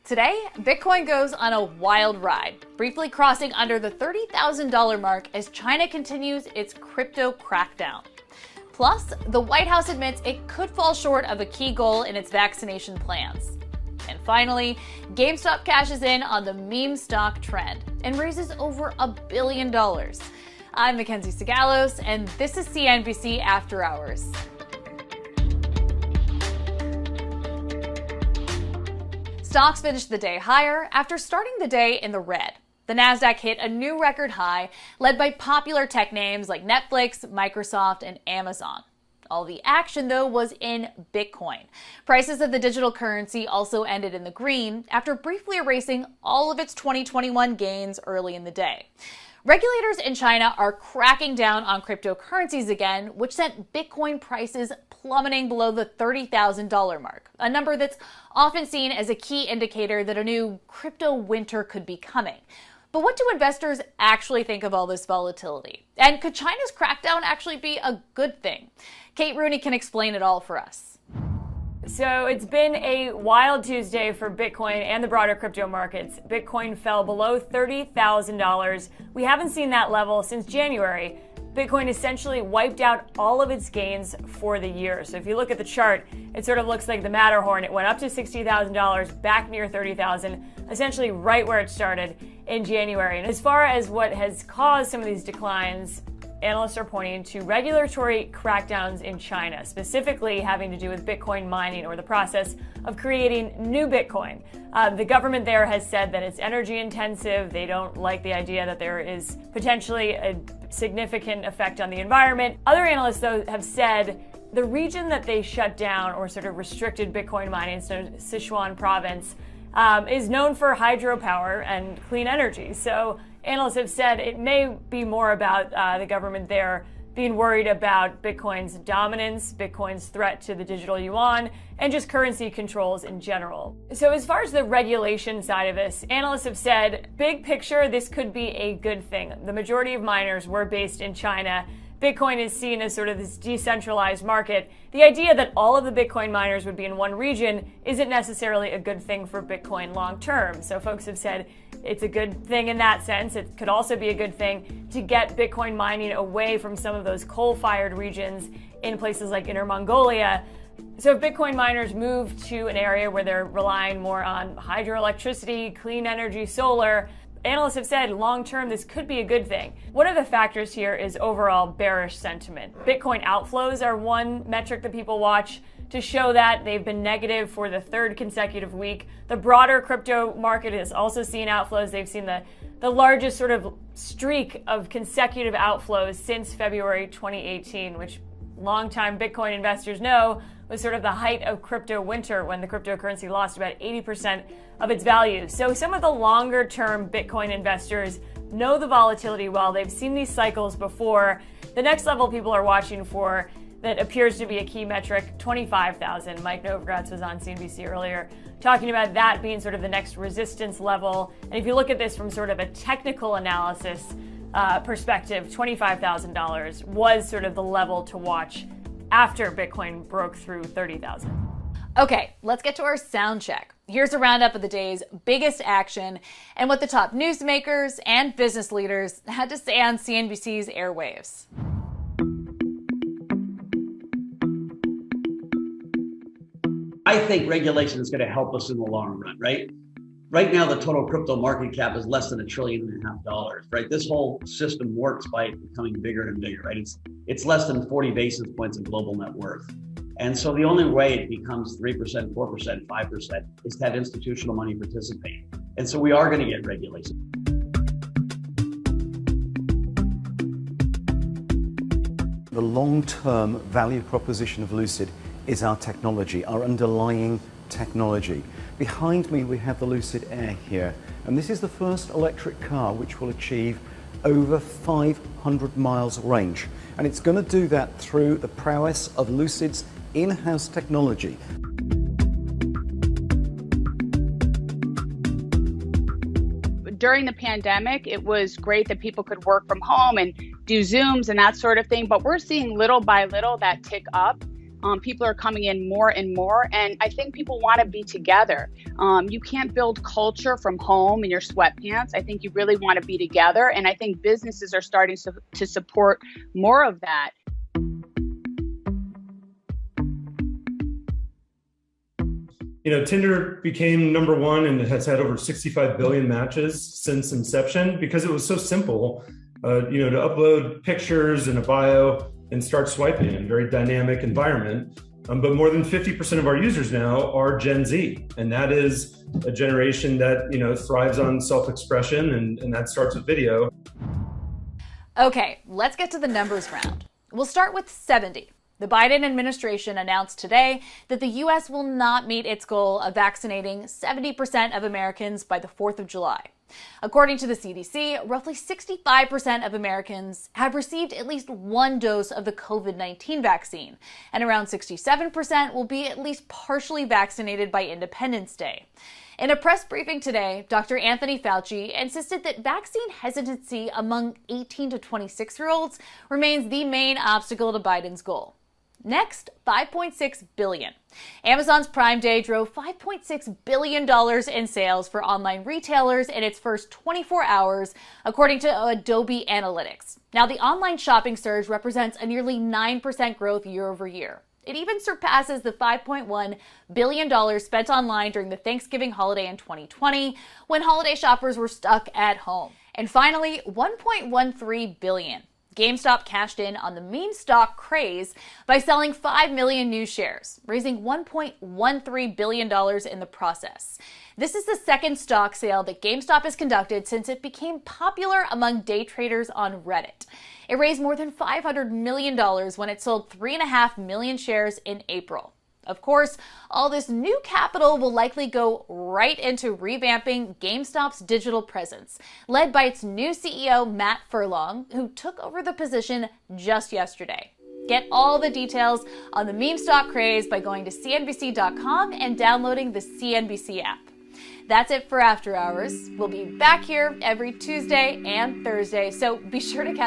Today, Bitcoin goes on a wild ride, briefly crossing under the $30,000 mark as China continues its crypto crackdown. Plus, the White House admits it could fall short of a key goal in its vaccination plans. And finally, GameStop cashes in on the meme stock trend and raises over $1 billion. I'm Mackenzie Sigalos, and this is CNBC After Hours. Stocks finished the day higher after starting the day in the red. The Nasdaq hit a new record high, led by popular tech names like Netflix, Microsoft, and Amazon. All the action, though, was in Bitcoin. Prices of the digital currency also ended in the green after briefly erasing all of its 2021 gains early in the day. Regulators in China are cracking down on cryptocurrencies again, which sent Bitcoin prices plummeting below the $30,000 mark, a number that's often seen as a key indicator that a new crypto winter could be coming. But what do investors actually think of all this volatility? And could China's crackdown actually be a good thing? Kate Rooney can explain it all for us. So it's been a wild Tuesday for Bitcoin and the broader crypto markets. Bitcoin fell below $30,000. We haven't seen that level since January. Bitcoin essentially wiped out all of its gains for the year. So if you look at the chart, it sort of looks like the Matterhorn. It went up to $60,000, back near $30,000, essentially right where it started in January. And as far as what has caused some of these declines, analysts are pointing to regulatory crackdowns in China, specifically having to do with Bitcoin mining or the process of creating new Bitcoin. The government there has said that it's energy intensive. They don't like the idea that there is potentially a significant effect on the environment. Other analysts, though, have said the region that they shut down or sort of restricted Bitcoin mining, so Sichuan province, is known for hydropower and clean energy. So analysts have said it may be more about the government there being worried about Bitcoin's dominance, Bitcoin's threat to the digital yuan, and just currency controls in general. So as far as the regulation side of this, analysts have said, big picture, this could be a good thing. The majority of miners were based in China. Bitcoin is seen as sort of this decentralized market. The idea that all of the Bitcoin miners would be in one region isn't necessarily a good thing for Bitcoin long term. So folks have said it's a good thing in that sense. It could also be a good thing to get Bitcoin mining away from some of those coal-fired regions in places like Inner Mongolia. So if Bitcoin miners move to an area where they're relying more on hydroelectricity, clean energy, solar, analysts have said long-term this could be a good thing. One of the factors here is overall bearish sentiment. Bitcoin outflows are one metric that people watch to show that. They've been negative for the third consecutive week. The broader crypto market has also seen outflows. They've seen the largest sort of streak of consecutive outflows since February 2018, which longtime Bitcoin investors know was sort of the height of crypto winter when the cryptocurrency lost about 80% of its value. So some of the longer term Bitcoin investors know the volatility well. They've seen these cycles before. The next level people are watching for that appears to be a key metric, 25,000. Mike Novogratz was on CNBC earlier talking about that being sort of the next resistance level. And if you look at this from sort of a technical analysis perspective, $25,000 was sort of the level to watch after Bitcoin broke through 30,000. Okay, let's get to our sound check. Here's a roundup of the day's biggest action and what the top newsmakers and business leaders had to say on CNBC's airwaves. I think regulation is going to help us in the long run, right? Right now, the total crypto market cap is less than $1.5 trillion, right? This whole system works by becoming bigger and bigger, right? It's less than 40 basis points of global net worth. And so the only way it becomes 3%, 4%, 5% is to have institutional money participate. And so we are going to get regulation. The long-term value proposition of Lucid is our technology, our underlying technology. Behind me, we have the Lucid Air here, and this is the first electric car which will achieve over 500 miles range. And it's going to do that through the prowess of Lucid's in-house technology. During the pandemic, it was great that people could work from home and do Zooms and that sort of thing, but we're seeing little by little that tick up. People are coming in more and more, and I think people want to be together. You can't build culture from home in your sweatpants. I think you really want to be together, and I think businesses are starting to support more of that. Tinder became #1 and it has had over 65 billion matches since inception because it was so simple, to upload pictures and a bio and start swiping in a very dynamic environment. But more than 50% of our users now are Gen Z, and that is a generation that, thrives on self-expression, and that starts with video. Okay, let's get to the numbers round. We'll start with 70. The Biden administration announced today that the U.S. will not meet its goal of vaccinating 70% of Americans by the 4th of July. According to the CDC, roughly 65% of Americans have received at least one dose of the COVID-19 vaccine, and around 67% will be at least partially vaccinated by Independence Day. In a press briefing today, Dr. Anthony Fauci insisted that vaccine hesitancy among 18 to 26-year-olds remains the main obstacle to Biden's goal. Next, $5.6 billion. Amazon's Prime Day drove $5.6 billion in sales for online retailers in its first 24 hours, according to Adobe Analytics. Now, the online shopping surge represents a nearly 9% growth year over year. It even surpasses the $5.1 billion spent online during the Thanksgiving holiday in 2020, when holiday shoppers were stuck at home. And finally, $1.13 billion. GameStop cashed in on the meme stock craze by selling 5 million new shares, raising $1.13 billion in the process. This is the second stock sale that GameStop has conducted since it became popular among day traders on Reddit. It raised more than $500 million when it sold 3.5 million shares in April. Of course, all this new capital will likely go right into revamping GameStop's digital presence, led by its new CEO, Matt Furlong, who took over the position just yesterday. Get all the details on the meme stock craze by going to CNBC.com and downloading the CNBC app. That's it for After Hours. We'll be back here every Tuesday and Thursday, so be sure to catch